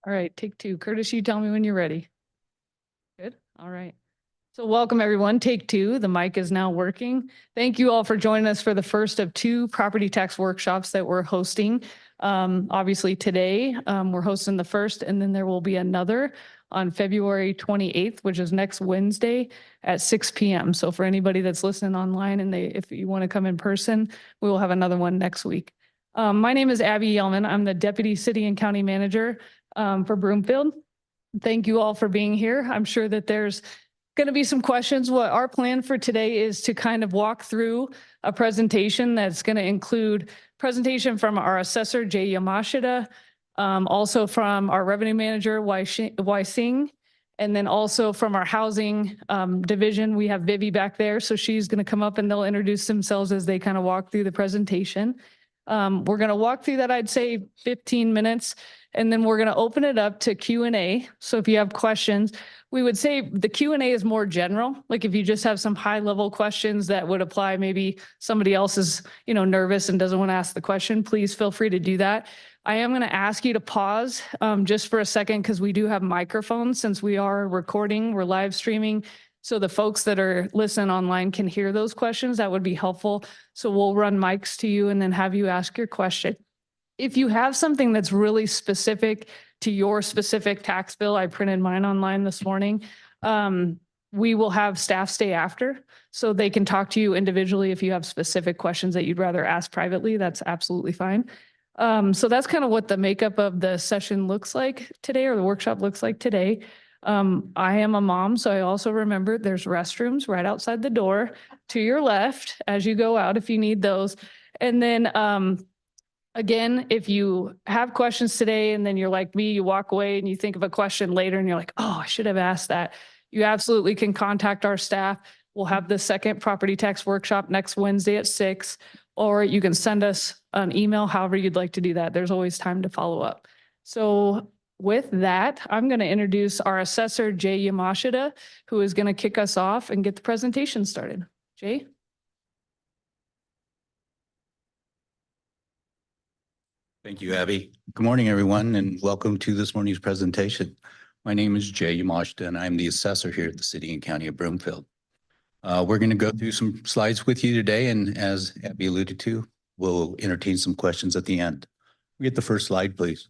All right, take two. Curtis, you tell me when you're ready. Good. All right. So welcome everyone. Take two. The mic is now working. Thank you all for joining us for the first of two property tax workshops that we're hosting. Obviously today we're hosting the first, and then there will be another on February 28th, which is next Wednesday at 6 p.m. So for anybody that's listening online and if you want to come in person, we will have another one next week. My name is Abby Yellman. I'm the Deputy City and County Manager for Broomfield. Thank you all for being here. I'm sure that there's going to be some questions. What our plan for today is to kind of walk through a presentation that's going to include presentation from our assessor, Jay Yamashita, also from our revenue manager, Wai Singh, and then also from our housing division. We have Vivi back there. So she's going to come up and they'll introduce themselves as they kind of walk through the presentation. We're going to walk through that, I'd say 15 minutes, and then we're going to open it up to Q&A. So if you have questions, we would say the Q&A is more general. Like if you just have some high level questions that would apply, maybe somebody else is, nervous and doesn't want to ask the question, please feel free to do that. I am going to ask you to pause just for a second because we do have microphones since we are recording, we're live streaming. So the folks that are listening online can hear those questions. That would be helpful. So we'll run mics to you and then have you ask your question. If you have something that's really specific to your specific tax bill, I printed mine online this morning. We will have staff stay after so they can talk to you individually. If you have specific questions that you'd rather ask privately, that's absolutely fine. So that's kind of what the makeup of the session looks like today, or the workshop looks like today. I am a mom, so I also remember there's restrooms right outside the door to your left as you go out if you need those. And then again, if you have questions today and then you're like me, you walk away and you think of a question later and you're like, oh, I should have asked that. You absolutely can contact our staff. We'll have the second property tax workshop next Wednesday at 6, or you can send us an email, however you'd like to do that. There's always time to follow up. So with that, I'm going to introduce our assessor, Jay Yamashita, who is going to kick us off and get the presentation started. Jay? Thank you, Abby. Good morning, everyone, and welcome to this morning's presentation. My name is Jay Yamashita, and I'm the assessor here at the City and County of Broomfield. We're going to go through some slides with you today, and as Abby alluded to, we'll entertain some questions at the end. We get the first slide, please.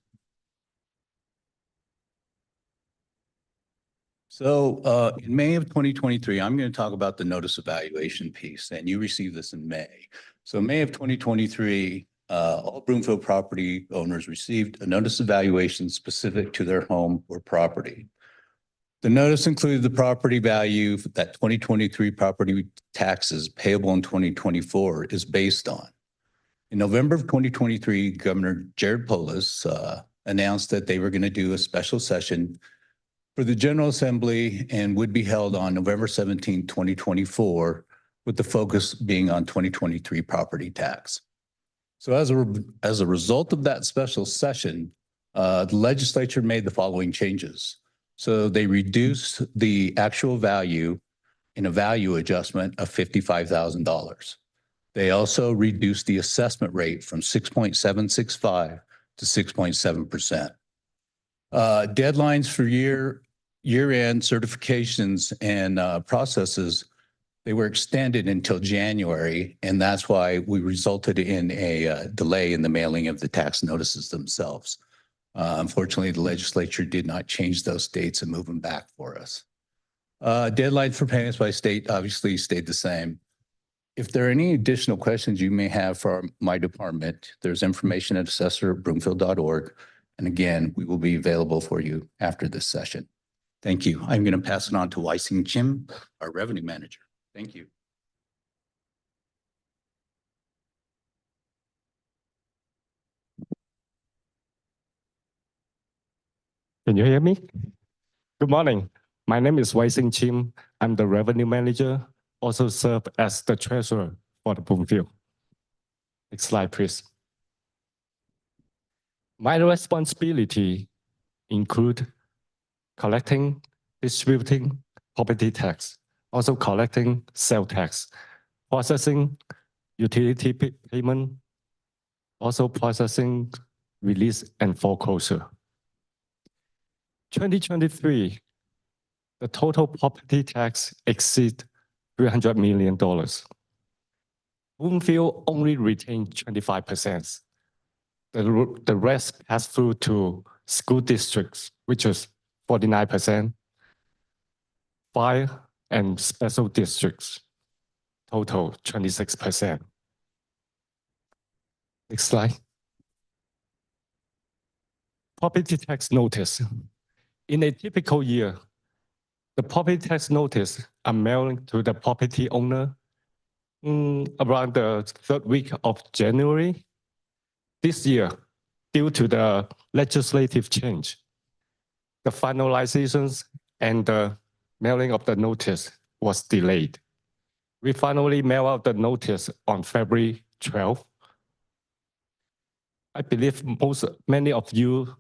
So in May of 2023, I'm going to talk about the notice evaluation piece, and you received this in May. So May of 2023, all Broomfield property owners received a notice evaluation specific to their home or property. The notice included the property value that 2023 property taxes payable in 2024 is based on. In November of 2023, Governor Jared Polis announced that they were going to do a special session for the General Assembly and would be held on November 17, 2024, with the focus being on 2023 property tax. So as a result of that special session, the legislature made the following changes. So they reduced the actual value in a value adjustment of $55,000. They also reduced the assessment rate from 6.765 to 6.7%. Deadlines for year-end certifications and processes, they were extended until January, and that's why we resulted in a delay in the mailing of the tax notices themselves. Unfortunately, the legislature did not change those dates and move them back for us. Deadlines for payments by state obviously stayed the same. If there are any additional questions you may have for my department, there's information at assessor@broomfield.org. And again, we will be available for you after this session. Thank you. I'm going to pass it on to Wai Singh Chim, our revenue manager. Thank you. Can you hear me? Good morning. My name is Wai Singh Chim. I'm the revenue manager, also serve as the treasurer for the Broomfield. Next slide, please. My responsibility include collecting, distributing property tax, also collecting sales tax, processing utility payment, also processing release and foreclosure. 2023, the total property tax exceeds $300 million. Bloomfield only retained 25%. The rest passed through to school districts, which is 49%, fire and special districts, total 26%. Next slide. Property tax notice. In a typical year, the property tax notice are mailed to the property owner around the third week of January. This year, due to the legislative change, the finalizations and the mailing of the notice was delayed. We finally mailed out the notice on February 12th. I believe many of you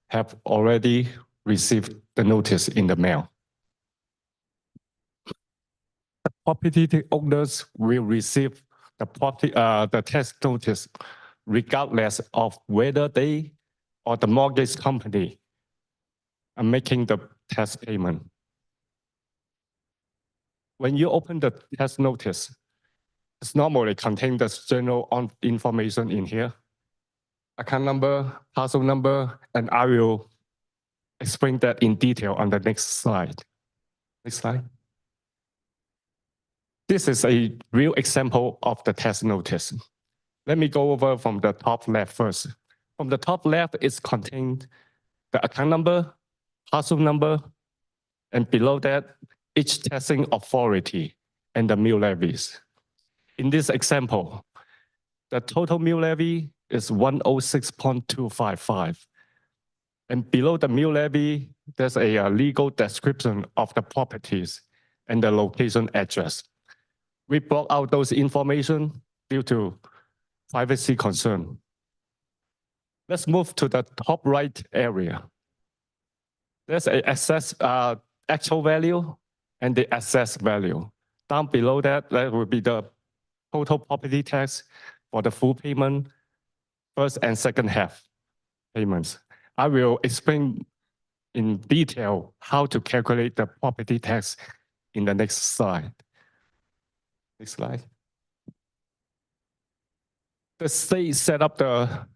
have already received the notice in the mail. The property owners will receive the tax notice regardless of whether they or the mortgage company are making the tax payment. When you open the tax notice, it's normally contain the general information in here, account number, parcel number, and I will explain that in detail on the next slide. Next slide. This is a real example of the tax notice. Let me go over from the top left first. From the top left, it's contained the account number, parcel number, and below that, each taxing authority and the mill levies. In this example, the total mill levy is 106.255. And below the mill levy, there's a legal description of the properties and the location address. We brought out those information due to privacy concern. Let's move to the top right area. There's a actual value and the assessed value. Down below that, that will be the total property tax for the full payment, first and second half payments. I will explain in detail how to calculate the property tax in the next slide. Next slide. The state set up the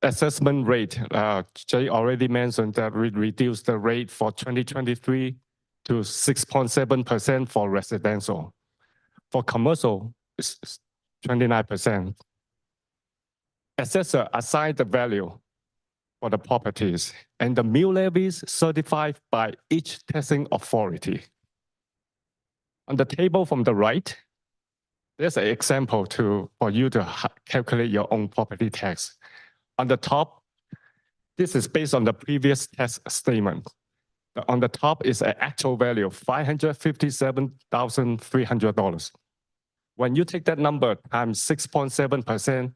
assessment rate. Jay already mentioned that we reduced the rate for 2023 to 6.7% for residential. For commercial, it's 29%. Assessor assigned the value for the properties, and the mill levies certified by each taxing authority. On the table from the right, there's an example for you to calculate your own property tax. On the top, this is based on the previous tax statement. On the top is an actual value of $557,300. When you take that number times 6.7%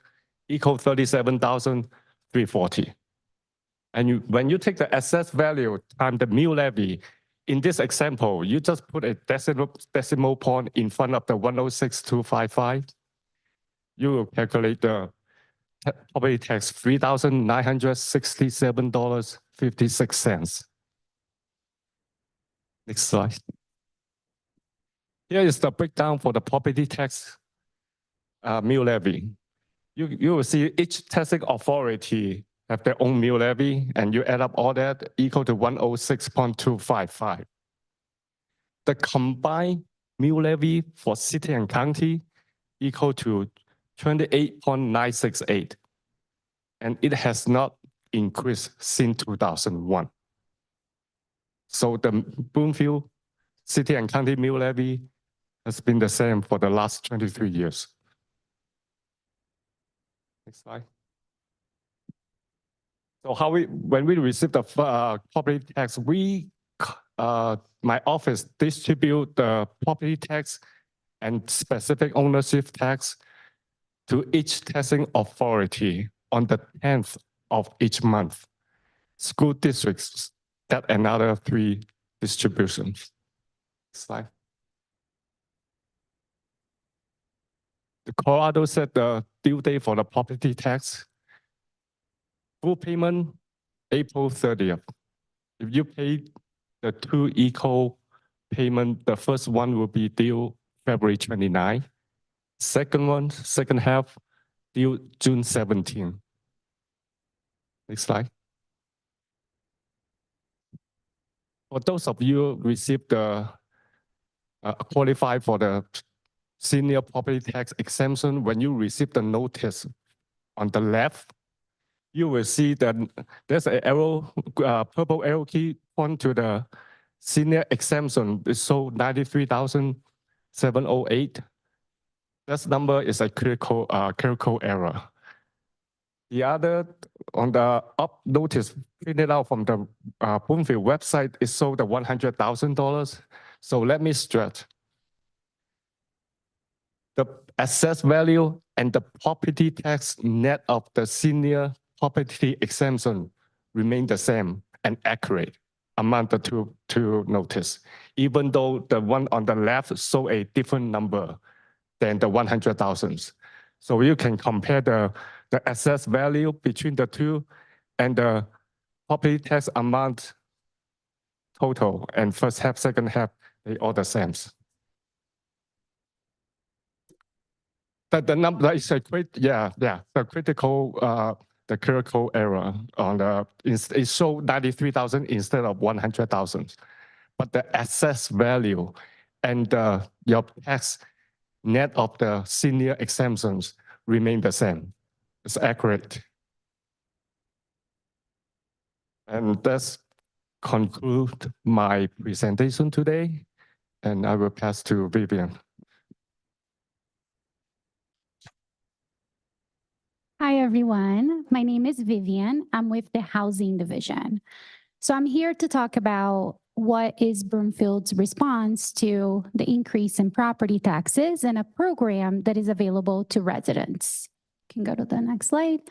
equal $37,340. And when you take the assessed value times the mill levy, in this example, you just put a decimal point in front of the 106,255. You will calculate the property tax $3,967.56. Next slide. Here is the breakdown for the property tax mill levy. You will see each taxing authority have their own mill levy, and you add up all that equal to 106.255. The combined mill levy for city and county equal to 28.968, and it has not increased since 2001. So the Bloomfield city and county mill levy has been the same for the last 23 years. Next slide. So when we receive the property tax, my office distribute the property tax and specific ownership tax to each taxing authority on the 10th of each month. School districts get another 3 distributions. Slide. The Colorado set the due date for the property tax. Full payment April 30th. If you pay the two equal payment, the first one will be due February 29. Second half due June 17. Next slide. For those of you who received the qualify for the senior property tax exemption, when you receive the notice on the left, you will see that there's an arrow, purple arrow key point to the senior exemption. It shows 93,708. This number is a critical error. The other on the up notice printed out from the Broomfield website is sold the $100,000. So let me stress. The assessed value and the property tax net of the senior property exemption remain the same and accurate among the two notice, even though the one on the left show a different number than the 100,000. So you can compare the assessed value between the two and the property tax amount total, and first half, second half, they all the same. But the number is a the critical error on the, it showed 93,000 instead of 100,000. But the assessed value and your tax net of the senior exemptions remain the same. It's accurate. And that's conclude my presentation today. And I will pass to Vivian. Hi, everyone. My name is Vivian. I'm with the Housing Division. So I'm here to talk about what is Broomfield's response to the increase in property taxes and a program that is available to residents. You can go to the next slide.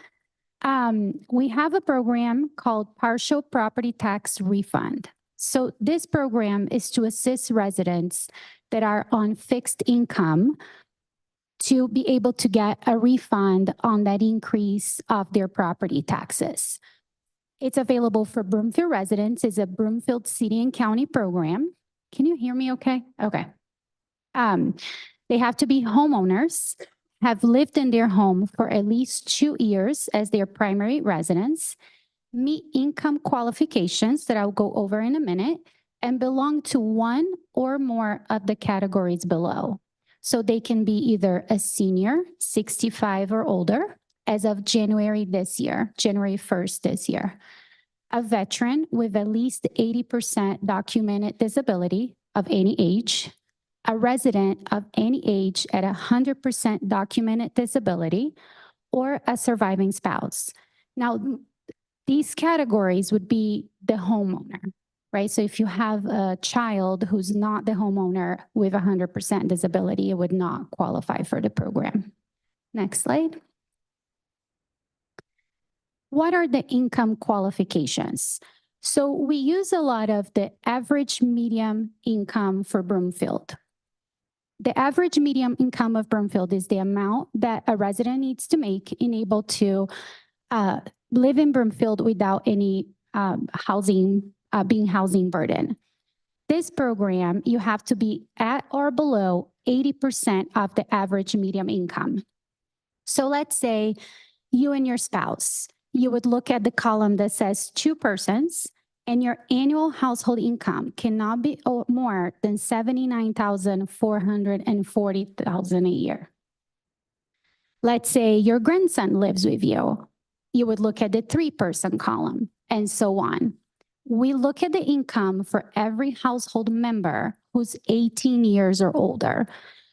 We have a program called Partial Property Tax Refund. So this program is to assist residents that are on fixed income to be able to get a refund on that increase of their property taxes. It's available for Broomfield residents. It's a Broomfield City and County program. Can you hear me okay? Okay. They have to be homeowners, have lived in their home for at least 2 years as their primary residence, meet income qualifications that I'll go over in a minute, and belong to one or more of the categories below. So they can be either a senior, 65 or older, as of January 1st this year, a veteran with at least 80% documented disability of any age, a resident of any age at 100% documented disability, or a surviving spouse. Now, these categories would be the homeowner, right? So if you have a child who's not the homeowner with 100% disability, it would not qualify for the program. Next slide. What are the income qualifications? So we use a lot of the average medium income for Broomfield. The average medium income of Broomfield is the amount that a resident needs to make in able to live in Broomfield without any housing burden. This program, you have to be at or below 80% of the average medium income. So let's say you and your spouse, you would look at the column that says 2 persons, and your annual household income cannot be more than $79,440 a year. Let's say your grandson lives with you. You would look at the 3-person column, and so on. We look at the income for every household member who's 18 years or older.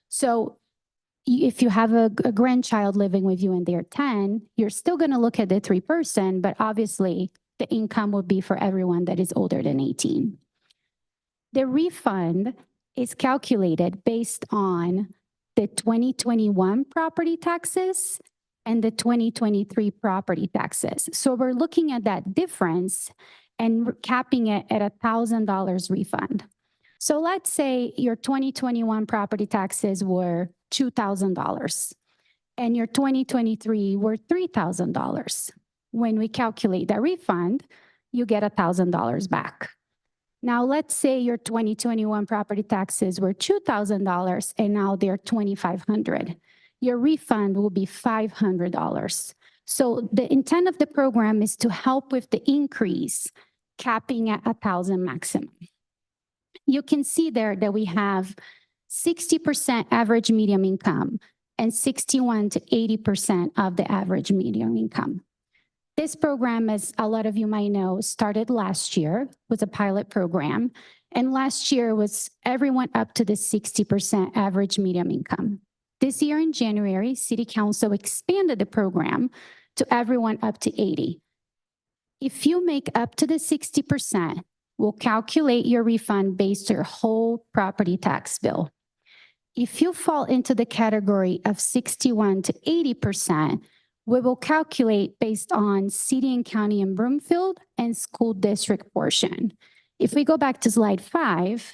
So if you have a grandchild living with you and they're 10, you're still going to look at the 3-person, but obviously the income would be for everyone that is older than 18. The refund is calculated based on the 2021 property taxes and the 2023 property taxes. So we're looking at that difference and capping it at $1,000 refund. So let's say your 2021 property taxes were $2,000 and your 2023 were $3,000. When we calculate the refund, you get $1,000 back. Now, let's say your 2021 property taxes were $2,000 and now they're $2,500. Your refund will be $500. So the intent of the program is to help with the increase, capping at 1,000 maximum. You can see there that we have 60% average medium income and 61 to 80% of the average medium income. This program, as a lot of you might know, started last year, was a pilot program. And last year was everyone up to the 60% average medium income. This year in January, City Council expanded the program to everyone up to 80. If you make up to the 60%, we'll calculate your refund based on your whole property tax bill. If you fall into the category of 61 to 80%, we will calculate based on city and county in Broomfield and school district portion. If we go back to slide 5,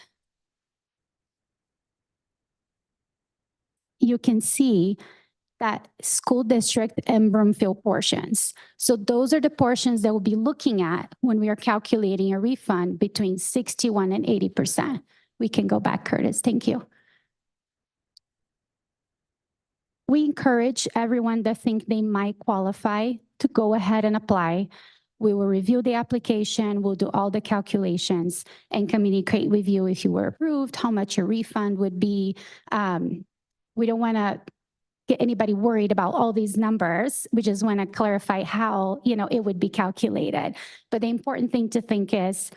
you can see that school district and Broomfield portions. So those are the portions that we'll be looking at when we are calculating a refund between 61 and 80%. We can go back, Curtis. Thank you. We encourage everyone that think they might qualify to go ahead and apply. We will review the application, we'll do all the calculations and communicate with you if you were approved, how much your refund would be. We don't want to get anybody worried about all these numbers. We just want to clarify how, it would be calculated. But the important thing to think is,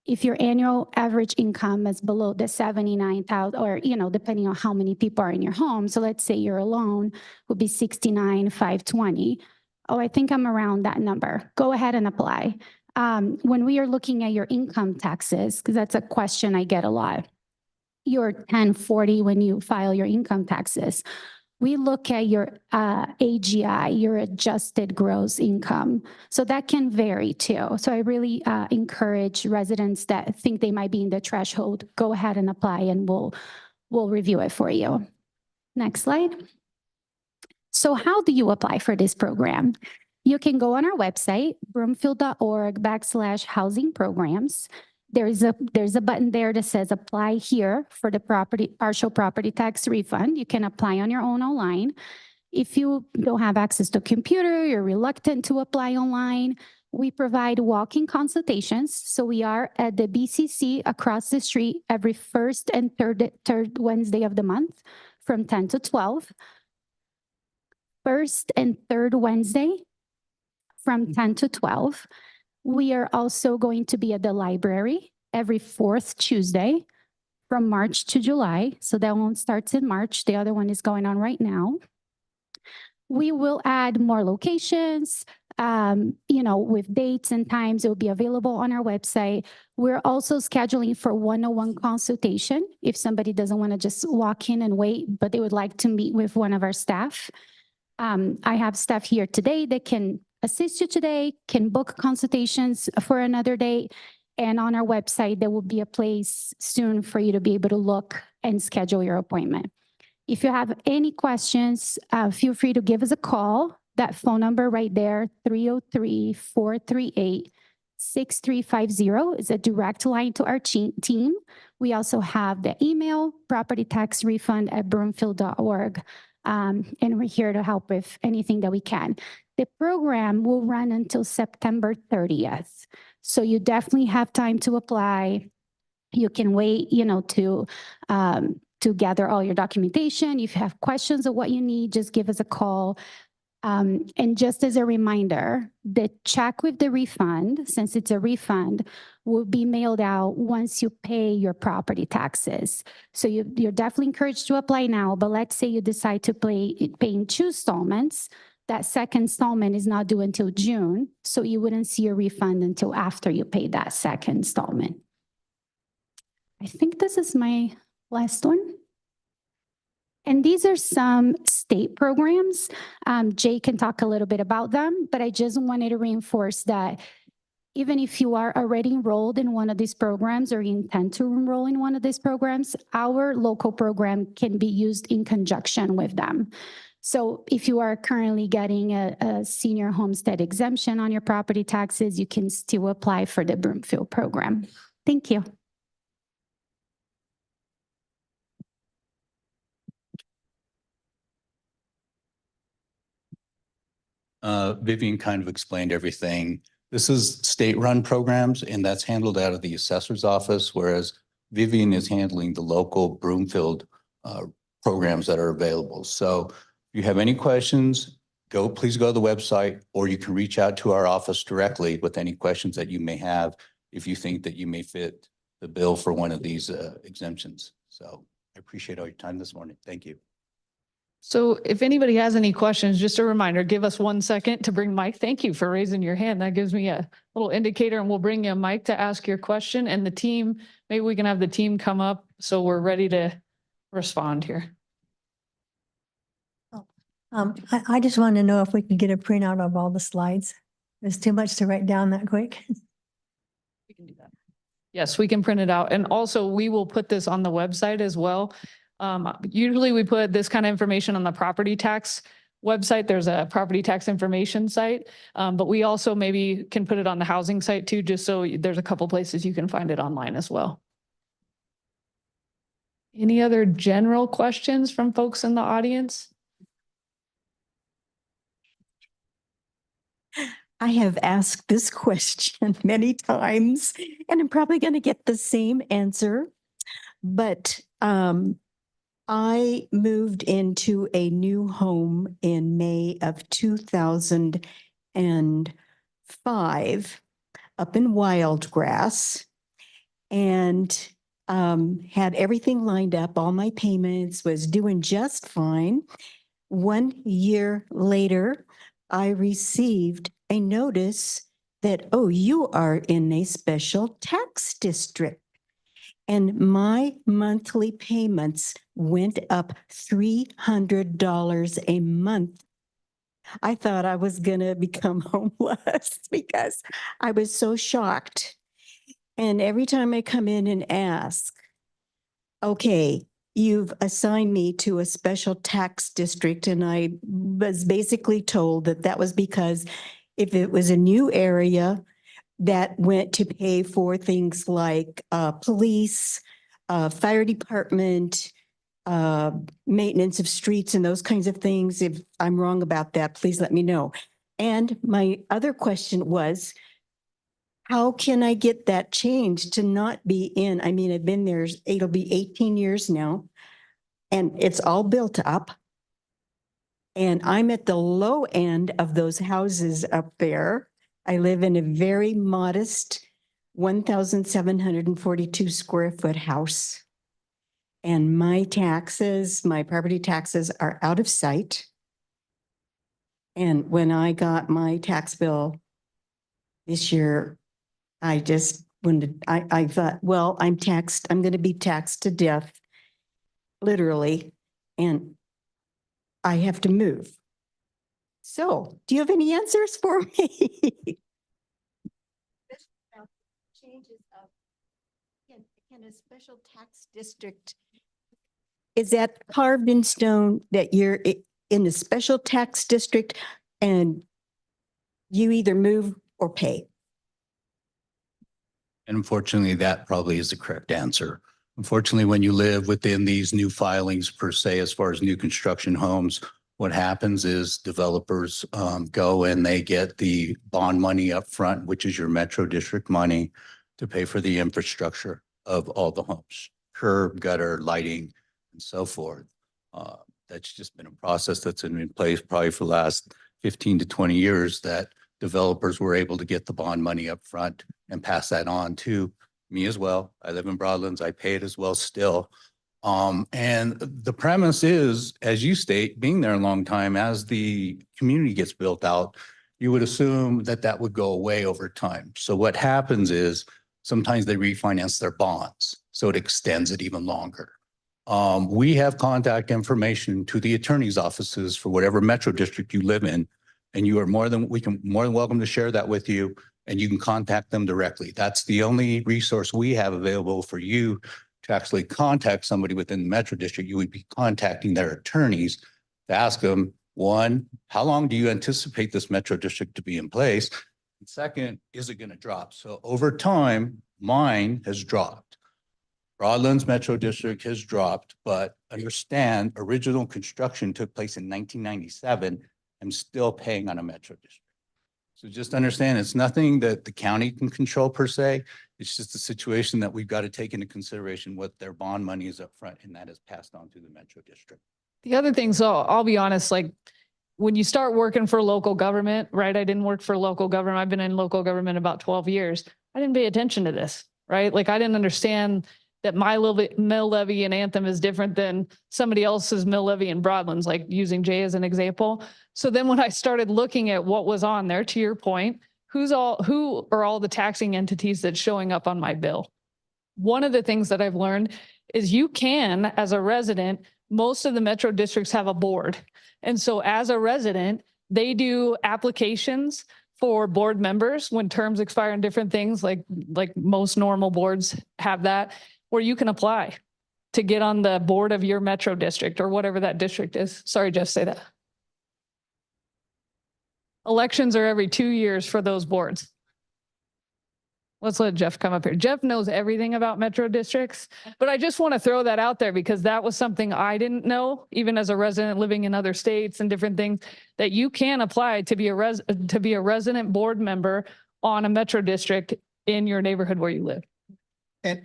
if your annual average income is below the 79,000, or, depending on how many people are in your home. So let's say you're alone, would be 69,520. Oh, I think I'm around that number. Go ahead and apply. When we are looking at your income taxes, because that's a question I get a lot, your 1040 when you file your income taxes, we look at your AGI, your adjusted gross income. So that can vary too. So I really encourage residents that think they might be in the threshold, go ahead and apply and we'll review it for you. Next slide. So how do you apply for this program? You can go on our website, broomfield.org/housing programs. There's a button there that says apply here for the partial property tax refund. You can apply on your own online. If you don't have access to a computer, you're reluctant to apply online, we provide walk-in consultations. So we are at the BCC across the street every first and third Wednesday of the month from 10 to 12. First and third Wednesday from 10 to 12. We are also going to be at the library every fourth Tuesday from March to July. So that one starts in March. The other one is going on right now. We will add more locations, with dates and times. It will be available on our website. We're also scheduling for one-on-one consultation if somebody doesn't want to just walk in and wait, but they would like to meet with one of our staff. I have staff here today that can assist you today, can book consultations for another date. And on our website, there will be a place soon for you to be able to look and schedule your appointment. If you have any questions, feel free to give us a call. That phone number right there, 303-438-6350 is a direct line to our team. We also have the email, propertytaxrefund@broomfield.org. And we're here to help with anything that we can. The program will run until September 30th. So you definitely have time to apply. You can wait, to gather all your documentation. If you have questions of what you need, just give us a call. And just as a reminder, the check with the refund, since it's a refund, will be mailed out once you pay your property taxes. So you're definitely encouraged to apply now, but let's say you decide to pay in 2 installments. That second installment is not due until June, so you wouldn't see a refund until after you pay that second installment. I think this is my last one. And these are some state programs. Jay can talk a little bit about them, but I just wanted to reinforce that even if you are already enrolled in one of these programs or you intend to enroll in one of these programs, our local program can be used in conjunction with them. So if you are currently getting a senior homestead exemption on your property taxes, you can still apply for the Broomfield program. Thank you. Vivian kind of explained everything. This is state-run programs, and that's handled out of the assessor's office, whereas Vivian is handling the local Broomfield programs that are available. So if you have any questions, please go to the website, or you can reach out to our office directly with any questions that you may have if you think that you may fit the bill for one of these exemptions. So I appreciate all your time this morning. Thank you. So if anybody has any questions, just a reminder, give us 1 second to bring Mike. Thank you for raising your hand. That gives me a little indicator, and we'll bring you a mic to ask your question, and the team, maybe we can have the team come up so we're ready to respond here. I just want to know if we could get a printout of all the slides. There's too much to write down that quick. We can do that. Yes, we can print it out. And also we will put this on the website as well. Usually we put this kind of information on the property tax website. There's a property tax information site, but we also maybe can put it on the housing site too, just so there's a couple places you can find it online as well. Any other general questions from folks in the audience? I have asked this question many times, and I'm probably going to get the same answer. But I moved into a new home in May of 2005 up in Wildgrass, and had everything lined up. All my payments, was doing just fine. 1 year later, I received a notice that, oh, you are in a special tax district. And my monthly payments went up $300 a month. I thought I was going to become homeless because I was so shocked. And every time I come in and ask, okay, you've assigned me to a special tax district, and I was basically told that that was because if it was a new area that went to pay for things like police, fire department, maintenance of streets and those kinds of things. If I'm wrong about that, please let me know. And my other question was, how can I get that changed to not be in? I mean, I've been there, it'll be 18 years now, and it's all built up. And I'm at the low end of those houses up there. I live in a very modest 1,742 square foot house. And my taxes, my property taxes are out of sight. And when I got my tax bill this year, I just wanted, I thought, well, I'm going to be taxed to death, literally, and I have to move. So, do you have any answers for me? Changes of, can a special tax district, is that carved in stone that you're in a special tax district and you either move or pay? And unfortunately, that probably is the correct answer. Unfortunately, when you live within these new filings per se, as far as new construction homes, what happens is developers go and they get the bond money up front, which is your Metro District money, to pay for the infrastructure of all the homes, curb, gutter, lighting, and so forth. That's just been a process that's been in place probably for the last 15 to 20 years, that developers were able to get the bond money up front and pass that on to me as well. I live in Broadlands. I pay it as well still. And the premise is, as you state, being there a long time, as the community gets built out, you would assume that that would go away over time. So what happens is sometimes they refinance their bonds, so it extends it even longer. We have contact information to the attorney's offices for whatever Metro District you live in, and you are more than welcome to share that with you, and you can contact them directly. That's the only resource we have available for you to actually contact somebody within the Metro District. You would be contacting their attorneys to ask them, one, how long do you anticipate this metro district to be in place? And second, is it going to drop? So over time, mine has dropped. Broadlands Metro District has dropped, but understand original construction took place in 1997. I'm still paying on a metro district. So just understand, it's nothing that the county can control per se. It's just a situation that we've got to take into consideration what their bond money is up front, and that is passed on to the metro district. The other thing, so I'll be honest, like when you start working for local government, right? I didn't work for local government. I've been in local government about 12 years. I didn't pay attention to this, right? Like I didn't understand that my mill levy in Anthem is different than somebody else's mill levy in Broadlands, like using Jay as an example. So then when I started looking at what was on there, to your point, who are all the taxing entities that's showing up on my bill? One of the things that I've learned is you can, as a resident, most of the metro districts have a board. And so as a resident, they do applications for board members when terms expire and different things, like most normal boards have that, where you can apply to get on the board of your metro district or whatever that district is. Sorry, Jeff, say that. Elections are every 2 years for those boards. Let's let Jeff come up here. Jeff knows everything about metro districts, but I just want to throw that out there because that was something I didn't know, even as a resident living in other states and different things, that you can apply to be a resident board member on a metro district in your neighborhood where you live.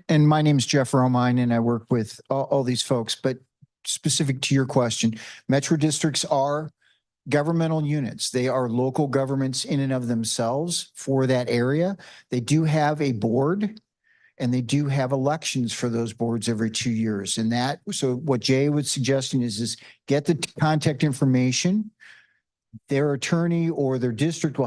And my name is Jeff Romine and I work with all these folks, but specific to your question, metro districts are governmental units. They are local governments in and of themselves for that area. They do have a board and they do have elections for those boards every 2 years. And that, so what Jay was suggesting is get the contact information. Their attorney or their district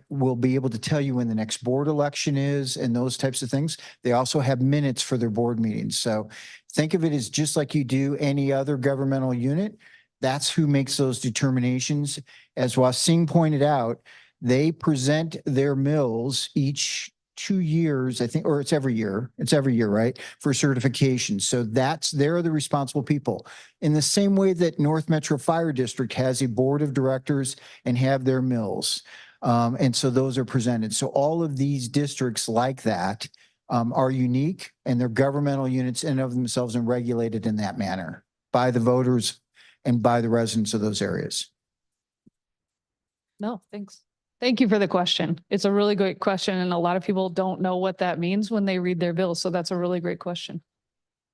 will be able to tell you when the next board election is and those types of things. They also have minutes for their board meetings. So think of it as just like you do any other governmental unit. That's who makes those determinations. As Wasing pointed out, they present their mills each 2 years, I think, or it's every year, right? For certification. So they're the responsible people. In the same way that North Metro Fire District has a board of directors and have their mills. And so those are presented. So all of these districts like that are unique and they're governmental units in and of themselves and regulated in that manner by the voters and by the residents of those areas. No, thanks. Thank you for the question. It's a really great question. And a lot of people don't know what that means when they read their bills. So that's a really great question.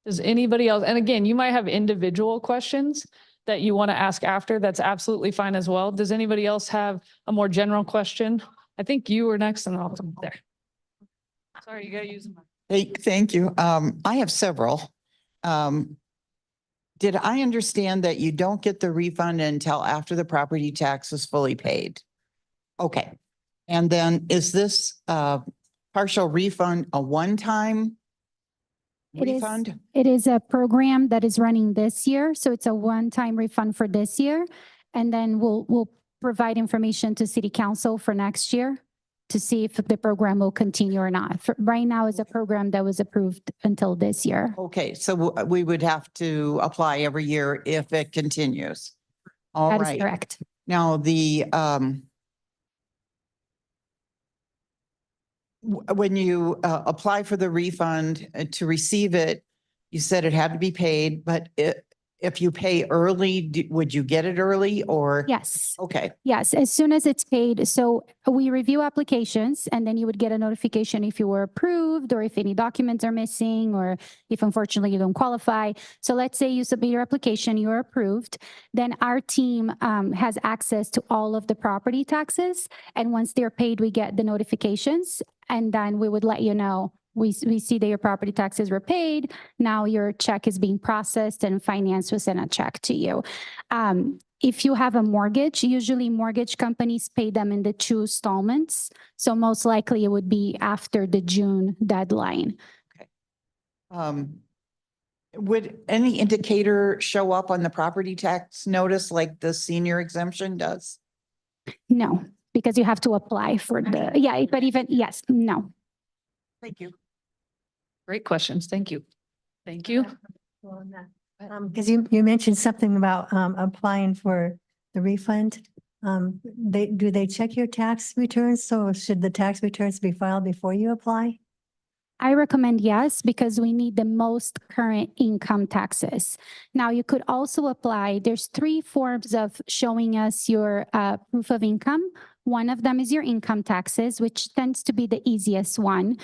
Does anybody else? And again, you might have individual questions that you want to ask after. That's absolutely fine as well. Does anybody else have a more general question? I think you were next and I'll come there. Sorry, you got to use them. Hey, thank you. I have several. Did I understand that you don't get the refund until after the property tax is fully paid? Okay. And then is this partial refund a one-time refund? It is a program that is running this year. So it's a one-time refund for this year. And then we'll provide information to city council for next year to see if the program will continue or not. Right now it's a program that was approved until this year. Okay, so we would have to apply every year if it continues. All That is right. correct. Now, when you apply for the refund to receive it, you said it had to be paid, but if you pay early, would you get it early or? Yes. Okay, Yes, as soon as it's paid. So we review applications and then you would get a notification if you were approved or if any documents are missing or if unfortunately you don't qualify. So let's say you submit your application, you're approved, then our team has access to all of the property taxes. And once they're paid, we get the notifications and then we would let you know. We see that your property taxes were paid. Now your check is being processed and finance will send a check to you. If you have a mortgage, usually mortgage companies pay them in the 2 installments. So most likely it would be after the June deadline. would any indicator show up on the property tax notice like the senior exemption does? No, because you have to apply for the, yeah, but even, yes, no. Thank you. Great questions. Thank you. Thank you. Because you mentioned something about applying for the refund. Do they check your tax returns? So should the tax returns be filed before you apply? I recommend yes, because we need the most current income taxes. Now, you could also apply, there's 3 forms of showing us your proof of income. One of them is your income taxes, which tends to be the easiest one.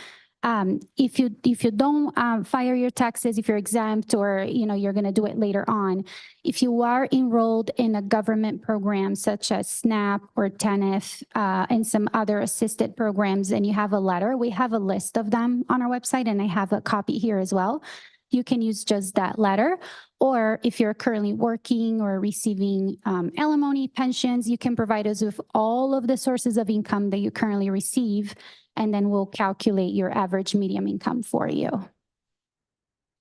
If you don't file your taxes, if you're exempt or you're going to do it later on, if you are enrolled in a government program such as SNAP or TANF and some other assisted programs, and you have a letter, we have a list of them on our website, and I have a copy here as well. You can use just that letter. Or if you're currently working or receiving alimony, pensions, you can provide us with all of the sources of income that you currently receive, and then we'll calculate your average medium income for you.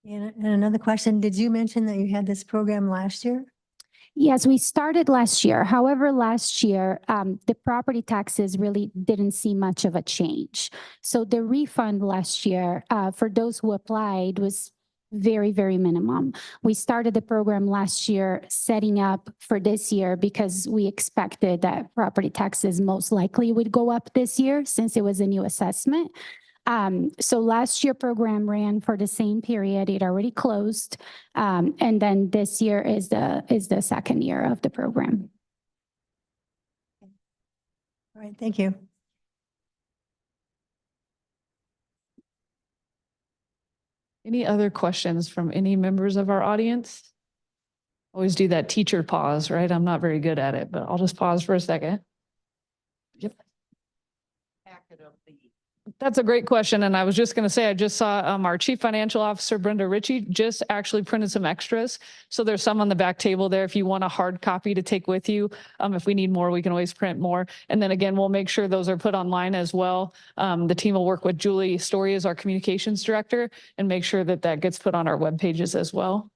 And another question, did you mention that you had this program last year? Yes, we started last year. However, last year, the property taxes really didn't see much of a change. So the refund last year for those who applied was very, very minimum. We started the program last year setting up for this year because we expected that property taxes most likely would go up this year since it was a new assessment. So last year program ran for the same period. It already closed. And then this year is the second year of the program. All right, thank you. Any other questions from any members of our audience? Always do that teacher pause, right? I'm not very good at it, but I'll just pause for a second. Yep. That's a great question. And I was just going to say, I just saw our Chief Financial Officer, Brenda Ritchie, just actually printed some extras. So there's some on the back table there if you want a hard copy to take with you. If we need more, we can always print more. And then again, we'll make sure those are put online as well. The team will work with Julie Story as our communications director and make sure that that gets put on our web pages as well.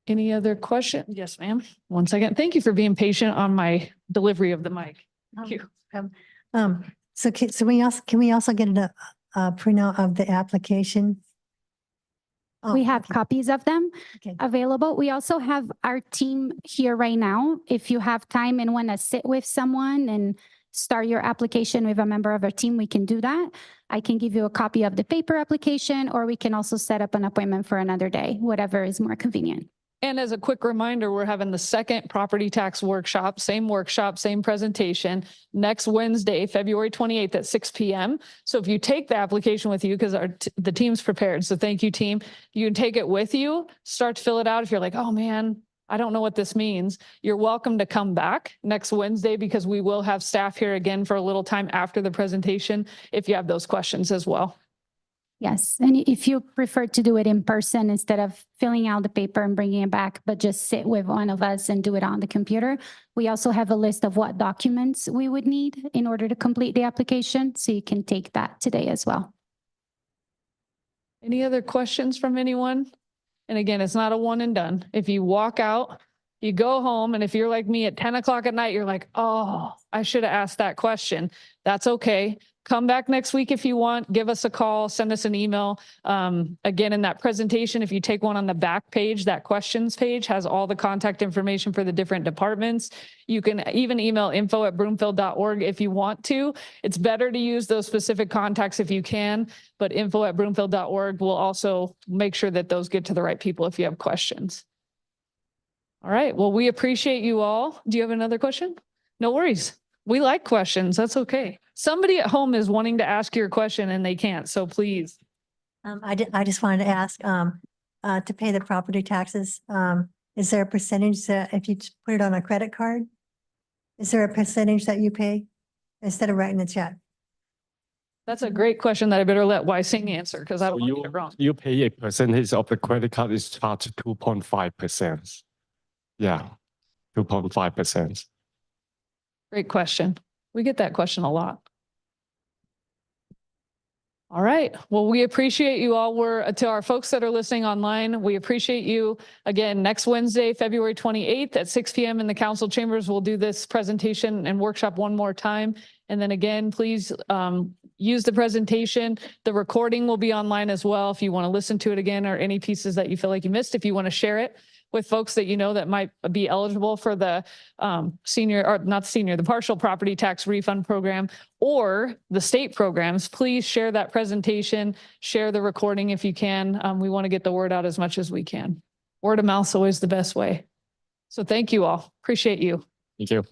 Any other question? Yes, ma'am. 1 second. Thank you for being patient on my delivery of the mic. Thank you. So can we also get a printout of the application? Oh, We have okay, copies of them okay. available. We also have our team here right now. If you have time and want to sit with someone and start your application with a member of our team, we can do that. I can give you a copy of the paper application, or we can also set up an appointment for another day, whatever is more convenient. And as a quick reminder, we're having the second property tax workshop, same presentation next Wednesday, February 28th at 6 p.m. So if you take the application with you, because the team's prepared. So thank you, team. You can take it with you, start to fill it out. If you're like, oh man, I don't know what this means, you're welcome to come back next Wednesday because we will have staff here again for a little time after the presentation if you have those questions as well. Yes, and if you prefer to do it in person instead of filling out the paper and bringing it back, but just sit with one of us and do it on the computer, we also have a list of what documents we would need in order to complete the application, so you can take that today as well. Any other questions from anyone? And again, it's not a one and done. If you walk out, you go home, and if you're like me at 10 o'clock at night, you're like, oh, I should have asked that question. That's okay. Come back next week if you want, give us a call, send us an email. Again, in that presentation, if you take one on the back page, that questions page has all the contact information for the different departments. You can even email info@broomfield.org if you want to. It's better to use those specific contacts if you can, but info@broomfield.org will also make sure that those get to the right people if you have questions. All right, well, we appreciate you all. Do you have another question? No worries. We like questions. That's okay. Somebody at home is wanting to ask your question and they can't, so please. I just wanted to ask, to pay the property taxes, is there a percentage that if you put it on a credit card? Is there a percentage that you pay instead of writing a check? That's a great question that I better let Wysing answer because I don't want to get it wrong. You pay a percentage of the credit card is charged 2.5%. Yeah, 2.5%. Great question. We get that question a lot. All right. Well, we appreciate you all. To our folks that are listening online, we appreciate you. Again, next Wednesday, February 28th at 6 p.m. in the council chambers, we'll do this presentation and workshop one more time. And then again, please use the presentation. The recording will be online as well if you want to listen to it again or any pieces that you feel like you missed. If you want to share it with folks that you know that might be eligible for the senior, or not senior, the partial property tax refund program or the state programs, please share that presentation, share the recording if you can. We want to get the word out as much as we can. Word of mouth is always the best way. So thank you all. Appreciate you. Thank you.